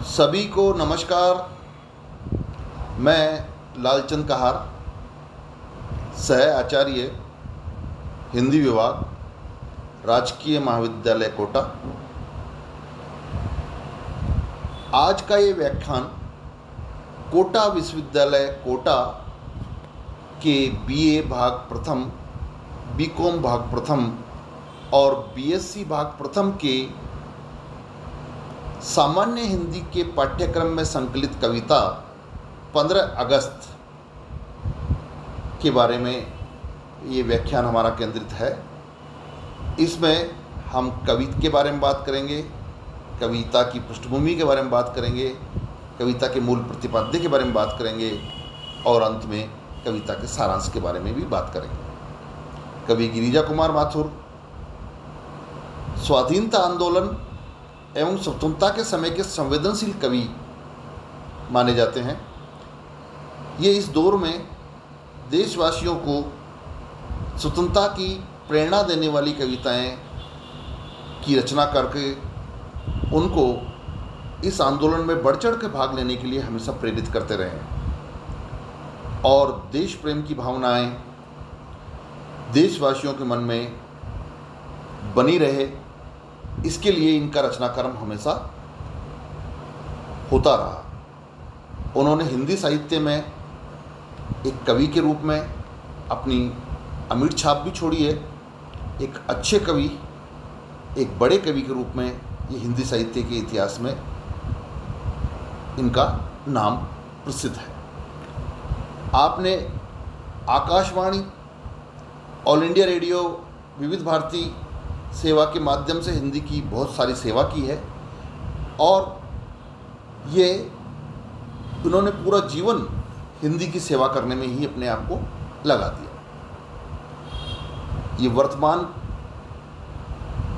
सभी को नमस्कार। मैं लालचंद कहार, सह आचार्य हिंदी विभाग, राजकीय महाविद्यालय कोटा। आज का ये व्याख्यान कोटा विश्वविद्यालय कोटा के बीए भाग प्रथम, बीकॉम भाग प्रथम और बीएससी भाग प्रथम के सामान्य हिंदी के पाठ्यक्रम में संकलित कविता 15 अगस्त के बारे में ये व्याख्यान हमारा केंद्रित है। इसमें हम कवि के बारे में बात करेंगे, कविता की पृष्ठभूमि के बारे में बात करेंगे, कविता के मूल प्रतिपाद्य के बारे में बात करेंगे और अंत में कविता के सारांश के बारे में भी बात करेंगे। कवि गिरिजा कुमार माथुर स्वाधीनता आंदोलन एवं स्वतंत्रता के समय के संवेदनशील कवि माने जाते हैं। ये इस दौर में देशवासियों को स्वतंत्रता की प्रेरणा देने वाली कविताएं की रचना करके उनको इस आंदोलन में बढ़ चढ़ के भाग लेने के लिए हमेशा प्रेरित करते रहे और देश प्रेम की भावनाएं देशवासियों के मन में बनी रहे, इसके लिए इनका रचनाक्रम हमेशा होता रहा। उन्होंने हिंदी साहित्य में एक कवि के रूप में अपनी अमिट छाप भी छोड़ी है। एक अच्छे कवि, एक बड़े कवि के रूप में ये हिंदी साहित्य के इतिहास में इनका नाम प्रसिद्ध है। आपने आकाशवाणी, ऑल इंडिया रेडियो, विविध भारती सेवा के माध्यम से हिंदी की बहुत सारी सेवा की है और ये उन्होंने पूरा जीवन हिंदी की सेवा करने में ही अपने आप को लगा दिया। ये वर्तमान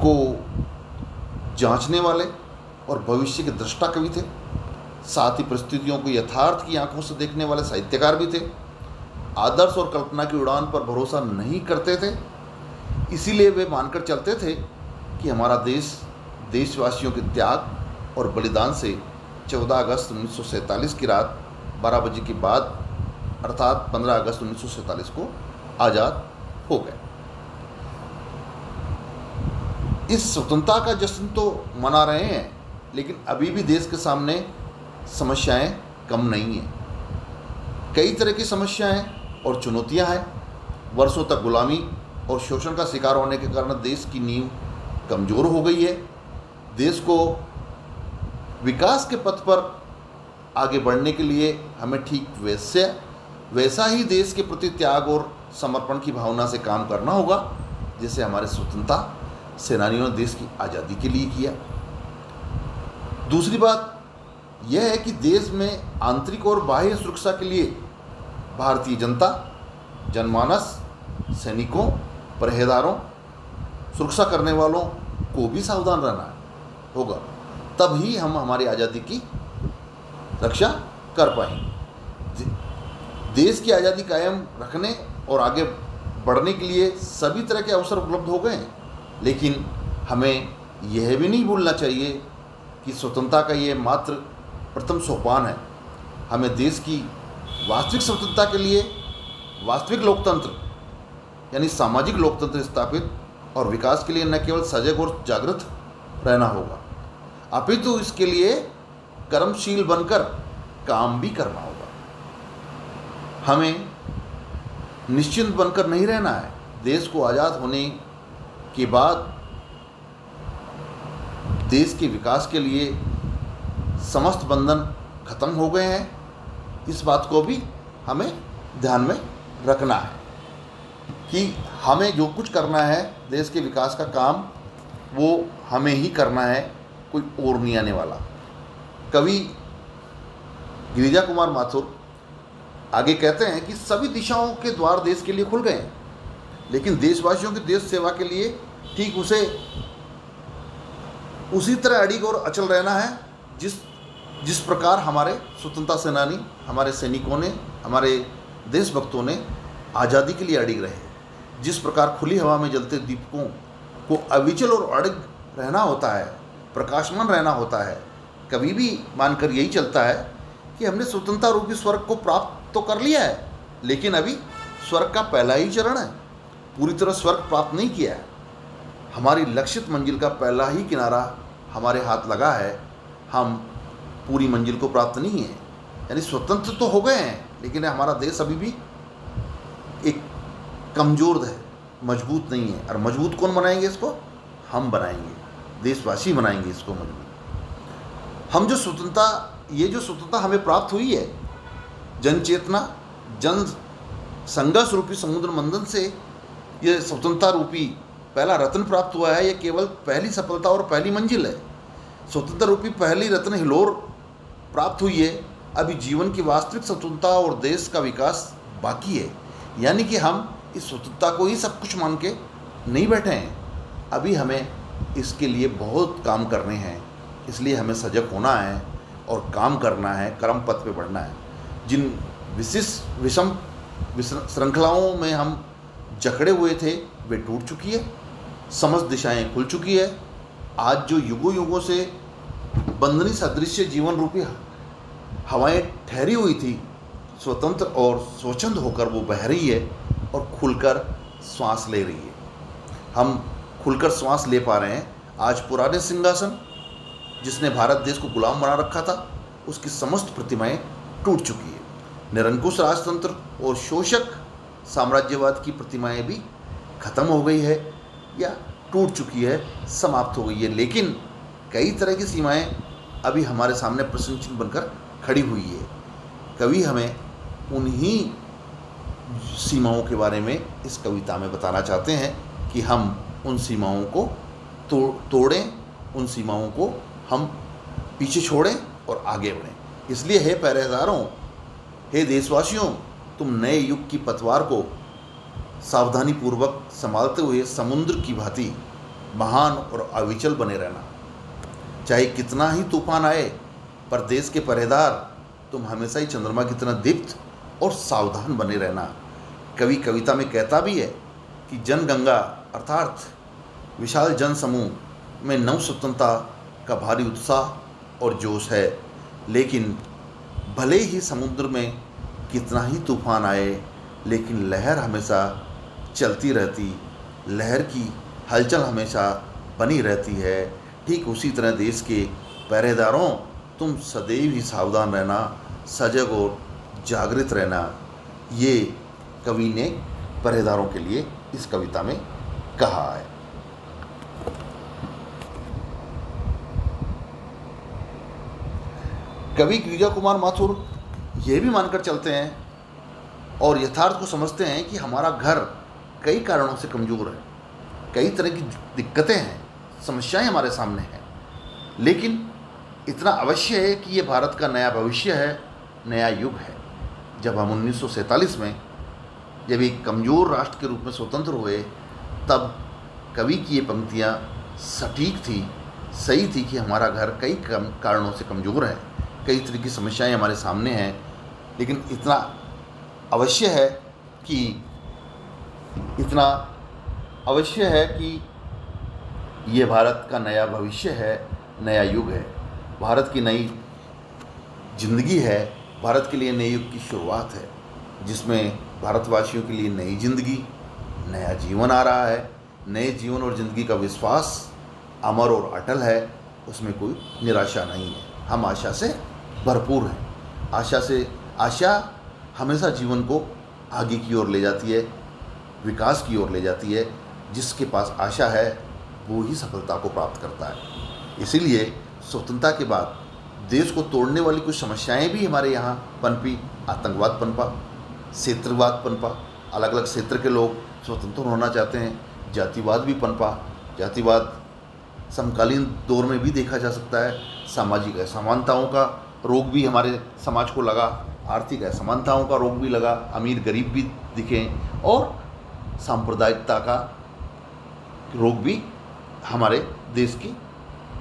को जांचने वाले और भविष्य के दृष्टा कवि थे, साथ ही परिस्थितियों को यथार्थ की आंखों से देखने वाले साहित्यकार भी थे। आदर्श और कल्पना की उड़ान पर भरोसा नहीं करते थे, इसीलिए वे मानकर चलते थे कि हमारा देश देशवासियों के त्याग और बलिदान से 14 अगस्त 1947 की रात 12 बजे के बाद अर्थात 15 अगस्त 1947 को आज़ाद हो गए। इस स्वतंत्रता का जश्न तो मना रहे हैं, लेकिन अभी भी देश के सामने समस्याएं कम नहीं हैं। कई तरह की समस्याएं और चुनौतियां हैं। वर्षों तक गुलामी और शोषण का शिकार होने के कारण देश की नींव कमज़ोर हो गई है। देश को विकास के पथ पर आगे बढ़ने के लिए हमें ठीक वैसा ही देश के प्रति त्याग और समर्पण की भावना से काम करना होगा जैसे हमारे स्वतंत्रता सेनानियों ने देश की आज़ादी के लिए किया। दूसरी बात यह है कि देश में आंतरिक और बाह्य सुरक्षा के लिए भारतीय जनता, जनमानस, सैनिकों, पहरेदारों, सुरक्षा करने वालों को भी सावधान रहना होगा, तभी हम हमारी आज़ादी की रक्षा कर पाएंगे। देश की आज़ादी कायम रखने और आगे बढ़ने के लिए सभी तरह के अवसर उपलब्ध हो गए हैं, लेकिन हमें यह भी नहीं भूलना चाहिए कि स्वतंत्रता का ये मात्र प्रथम सोपान है। हमें देश की वास्तविक स्वतंत्रता के लिए वास्तविक लोकतंत्र यानी सामाजिक लोकतंत्र स्थापित और विकास के लिए न केवल सजग और जागृत रहना होगा, अपितु इसके लिए कर्मशील बनकर काम भी करना होगा। हमें निश्चिंत बनकर नहीं रहना है। देश को आज़ाद होने के बाद देश के विकास के लिए समस्त बंधन खत्म हो गए हैं। इस बात को भी हमें ध्यान में रखना है कि हमें जो कुछ करना है देश के विकास का काम, वो हमें ही करना है, कोई और नहीं आने वाला। कवि गिरिजा कुमार माथुर आगे कहते हैं कि सभी दिशाओं के द्वार देश के लिए खुल गए हैं, लेकिन देशवासियों की देश सेवा के लिए ठीक उसी तरह अडिग और अचल रहना है जिस प्रकार हमारे स्वतंत्रता सेनानी, हमारे सैनिकों ने, हमारे देशभक्तों ने आज़ादी के लिए अडिग रहे। जिस प्रकार खुली हवा में जलते दीपकों को अविचल और अडिग रहना होता है, प्रकाशमान रहना होता है, कभी भी मानकर यही चलता है कि हमने स्वतंत्रता रूपी स्वर्ग को प्राप्त तो कर लिया है, लेकिन अभी स्वर्ग का पहला ही चरण है, पूरी तरह स्वर्ग प्राप्त नहीं किया है। हमारी लक्षित मंजिल का पहला ही किनारा हमारे हाथ लगा है, हम पूरी मंजिल को प्राप्त नहीं है। यानी स्वतंत्र तो हो गए हैं, लेकिन हमारा देश अभी भी एक कमज़ोर है, मजबूत नहीं है। और मजबूत कौन बनाएंगे इसको? हम बनाएंगे, देशवासी बनाएंगे इसको मजबूत। हम जो स्वतंत्रता, ये जो स्वतंत्रता हमें प्राप्त हुई है, जन चेतना, जन संघर्ष रूपी समुद्र मंथन से ये स्वतंत्रता रूपी पहला रत्न प्राप्त हुआ है। ये केवल पहली सफलता और पहली मंजिल है। स्वतंत्रता रूपी पहली रत्न हिलोर प्राप्त हुई है। अभी जीवन की वास्तविक स्वतंत्रता और देश का विकास बाकी है। यानी कि हम इस स्वतंत्रता को ही सब कुछ मान के नहीं बैठे हैं, अभी हमें इसके लिए बहुत काम करने हैं। इसलिए हमें सजग होना है और काम करना है, कर्म पथ पे बढ़ना है। जिन विशिष्ट विषम श्रृंखलाओं में हम जकड़े हुए थे वे टूट चुकी है, समस्त दिशाएं खुल चुकी है। आज जो युगों युगों से बंधनी सदृश्य जीवन रूपी हवाएं ठहरी हुई थी, स्वतंत्र और स्वच्छंद होकर वो बह रही है और खुलकर श्वास ले रही है। हम खुलकर श्वास ले पा रहे हैं। आज पुराने सिंहासन जिसने भारत देश को गुलाम बना रखा था, उसकी समस्त प्रतिमाएं टूट चुकी है। निरंकुश राजतंत्र और शोषक साम्राज्यवाद की प्रतिमाएं भी खत्म हो गई है या टूट चुकी है, समाप्त हो गई है। लेकिन कई तरह की सीमाएं अभी हमारे सामने प्रश्न चिन्ह बनकर खड़ी हुई है। कवि हमें उन्हीं सीमाओं के बारे में इस कविता में बताना चाहते हैं कि हम उन सीमाओं को तोड़ें, उन सीमाओं को हम पीछे छोड़ें और आगे बढ़ें। इसलिए हे पहरेदारों, हे देशवासियों, तुम नए युग की पतवार को सावधानी पूर्वक संभालते हुए समुद्र की भांति महान और अविचल बने रहना। चाहे कितना ही तूफान आए, पर देश के पहरेदार तुम हमेशा ही चंद्रमा की तरह दीप्त और सावधान बने रहना। कवि कविता में कहता भी है कि जनगंगा अर्थात विशाल जन समूह में नव स्वतंत्रता का भारी उत्साह और जोश है, लेकिन भले ही समुद्र में कितना ही तूफान आए, लेकिन लहर हमेशा चलती रहती, लहर की हलचल हमेशा बनी रहती है। ठीक उसी तरह देश के पहरेदारों, तुम सदैव ही सावधान रहना, सजग और जागृत रहना। ये कवि ने पहरेदारों के लिए इस कविता में कहा है। कवि गिरिजा कुमार माथुर ये भी मानकर चलते हैं और यथार्थ को समझते हैं कि हमारा घर कई कारणों से कमज़ोर है, कई तरह की दिक्कतें हैं, समस्याएं हमारे सामने हैं, लेकिन इतना अवश्य है कि ये भारत का नया भविष्य है, नया युग है। जब हम 1947 में जब एक कमज़ोर राष्ट्र के रूप में स्वतंत्र हुए, तब कवि की ये पंक्तियाँ सटीक थी, सही थी कि हमारा घर कई कारणों से कमज़ोर है, कई तरह की समस्याएं हमारे सामने हैं, लेकिन इतना अवश्य है कि ये भारत का नया भविष्य है, नया युग है, भारत की नई जिंदगी है, भारत के लिए नए युग की शुरुआत है, जिसमें भारतवासियों के लिए नई जिंदगी, नया जीवन आ रहा है। नए जीवन और ज़िंदगी का विश्वास अमर और अटल है, उसमें कोई निराशा नहीं है। हम आशा से भरपूर हैं। आशा हमेशा जीवन को आगे की ओर ले जाती है, विकास की ओर ले जाती है। जिसके पास आशा है वो ही सफलता को प्राप्त करता है। इसीलिए स्वतंत्रता के बाद देश को तोड़ने वाली कुछ समस्याएं भी हमारे यहाँ पनपी। आतंकवाद पनपा, क्षेत्रवाद पनपा, अलग अलग क्षेत्र के लोग स्वतंत्र होना चाहते हैं। जातिवाद भी पनपा, जातिवाद समकालीन दौर में भी देखा जा सकता है। सामाजिक असमानताओं का रोग भी हमारे समाज को लगा, आर्थिक असमानताओं का रोग भी लगा, अमीर गरीब भी दिखे, और सांप्रदायिकता का रोग भी हमारे देश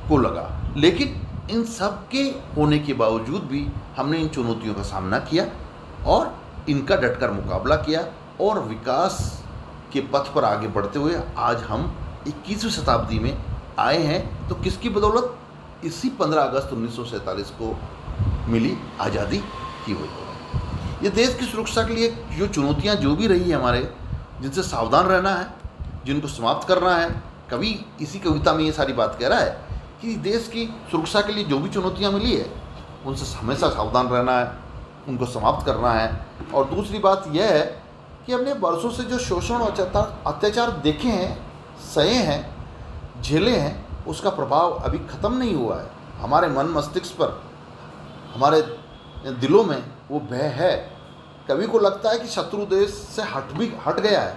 को लगा। लेकिन इन सब के होने के बावजूद भी हमने इन चुनौतियों का सामना किया और इनका डटकर मुकाबला किया, और विकास के पथ पर आगे बढ़ते हुए आज हम 21वीं शताब्दी में आए हैं। तो किसकी बदौलत? इसी 15 अगस्त 1947 को मिली आज़ादी की वजह है। ये देश की सुरक्षा के लिए जो चुनौतियाँ जो भी रही है हमारे, जिनसे सावधान रहना है, जिनको समाप्त करना है। कवि इसी कविता में ये सारी बात कह रहा है कि देश की सुरक्षा के लिए जो भी चुनौतियाँ मिली है उनसे हमेशा सावधान रहना है, उनको समाप्त करना है। और दूसरी बात यह है कि हमने वर्षों से जो शोषण और अत्याचार देखे हैं, सहे हैं, झेले हैं, उसका प्रभाव अभी ख़त्म नहीं हुआ है। हमारे मन मस्तिष्क पर, हमारे दिलों में वो भय है। कवि को लगता है कि शत्रु देश से हट गया है,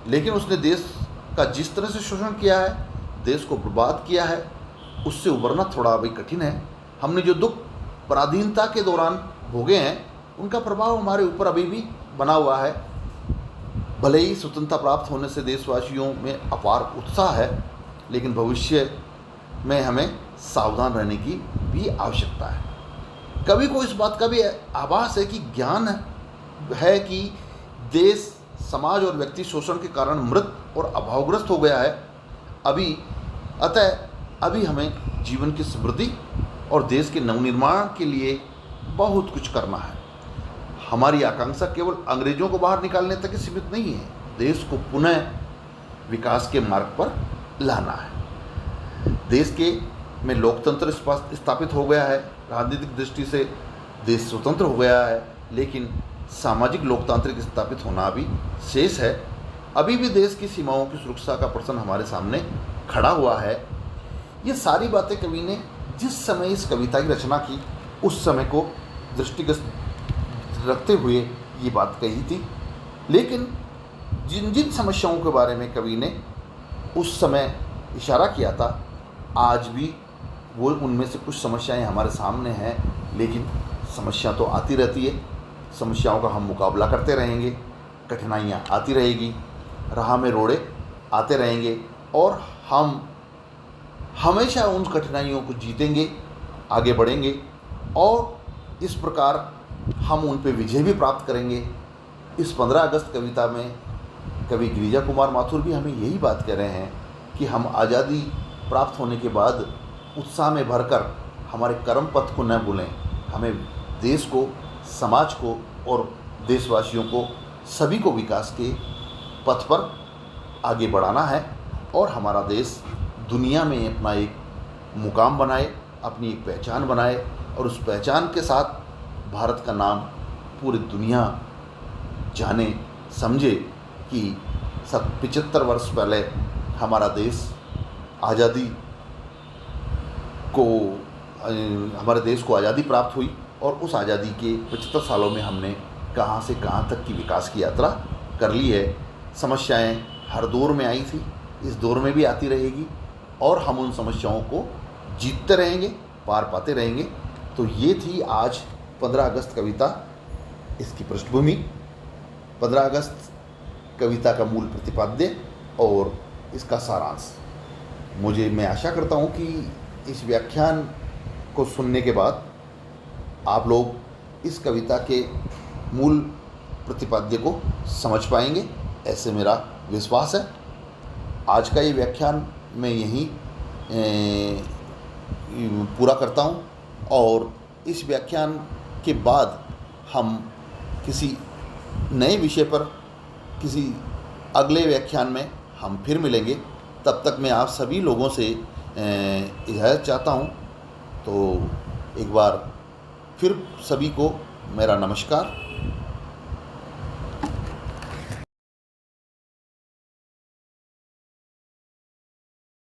लेकिन उसने देश का जिस तरह से शोषण किया है, देश को बर्बाद किया है, उससे उबरना थोड़ा अभी कठिन है। हमने जो दुख पराधीनता के दौरान भोगे हैं, उनका प्रभाव हमारे ऊपर अभी भी बना हुआ है। भले ही स्वतंत्रता प्राप्त होने से देशवासियों में अपार उत्साह है, लेकिन भविष्य में हमें सावधान रहने की भी आवश्यकता है। कवि को इस बात का भी आभास है कि ज्ञान है कि देश, समाज और व्यक्ति शोषण के कारण मृत और अभावग्रस्त हो गया है। अभी हमें जीवन की समृद्धि और देश के नवनिर्माण के लिए बहुत कुछ करना है। हमारी आकांक्षा केवल अंग्रेजों को बाहर निकालने तक ही सीमित नहीं है, देश को पुनः विकास के मार्ग पर लाना है। देश में लोकतंत्र स्थापित हो गया है, राजनीतिक दृष्टि से देश स्वतंत्र हो गया है, लेकिन सामाजिक लोकतांत्रिक स्थापित होना अभी शेष है। अभी भी देश की सीमाओं की सुरक्षा का प्रश्न हमारे सामने खड़ा हुआ है। ये सारी बातें कवि ने जिस समय इस कविता की रचना की, उस समय को दृष्टिगत रखते हुए ये बात कही थी। लेकिन जिन जिन समस्याओं के बारे में कवि ने उस समय इशारा किया था, आज भी वो उनमें से कुछ समस्याएं हमारे सामने हैं। लेकिन समस्या तो आती रहती है, समस्याओं का हम मुकाबला करते रहेंगे, कठिनाइयाँ आती रहेगी, राह में रोड़े आते रहेंगे, और हम हमेशा उन कठिनाइयों को जीतेंगे, आगे बढ़ेंगे, और इस प्रकार हम उन पे विजय भी प्राप्त करेंगे। इस 15 अगस्त कविता में कवि गिरिजा कुमार माथुर भी हमें यही बात कह रहे हैं कि हम आज़ादी प्राप्त होने के बाद उत्साह में भरकर हमारे कर्म पथ को न भूलें। हमें देश को, समाज को और देशवासियों को, सभी को विकास के पथ पर आगे बढ़ाना है, और हमारा देश दुनिया में अपना एक मुकाम बनाए, अपनी एक पहचान बनाए, और उस पहचान के साथ भारत का नाम पूरी दुनिया जाने समझे कि 75 वर्ष पहले हमारा देश हमारे देश को आज़ादी प्राप्त हुई, और उस आज़ादी के 75 सालों में हमने कहाँ से कहाँ तक की विकास की यात्रा कर ली है। समस्याएं हर दौर में आई थी, इस दौर में भी आती रहेगी, और हम उन समस्याओं को जीतते रहेंगे, पार पाते रहेंगे। तो ये थी आज 15 अगस्त कविता, इसकी पृष्ठभूमि, 15 अगस्त कविता का मूल प्रतिपाद्य और इसका सारांश। मैं आशा करता हूँ कि इस व्याख्यान को सुनने के बाद आप लोग इस कविता के मूल प्रतिपाद्य को समझ पाएंगे, ऐसे मेरा विश्वास है। आज का ये व्याख्यान मैं यहीं पूरा करता हूँ, और इस व्याख्यान के बाद हम किसी नए विषय पर किसी अगले व्याख्यान में हम फिर मिलेंगे। तब तक मैं आप सभी लोगों से इजाज़त चाहता हूँ। तो एक बार फिर सभी को मेरा नमस्कार।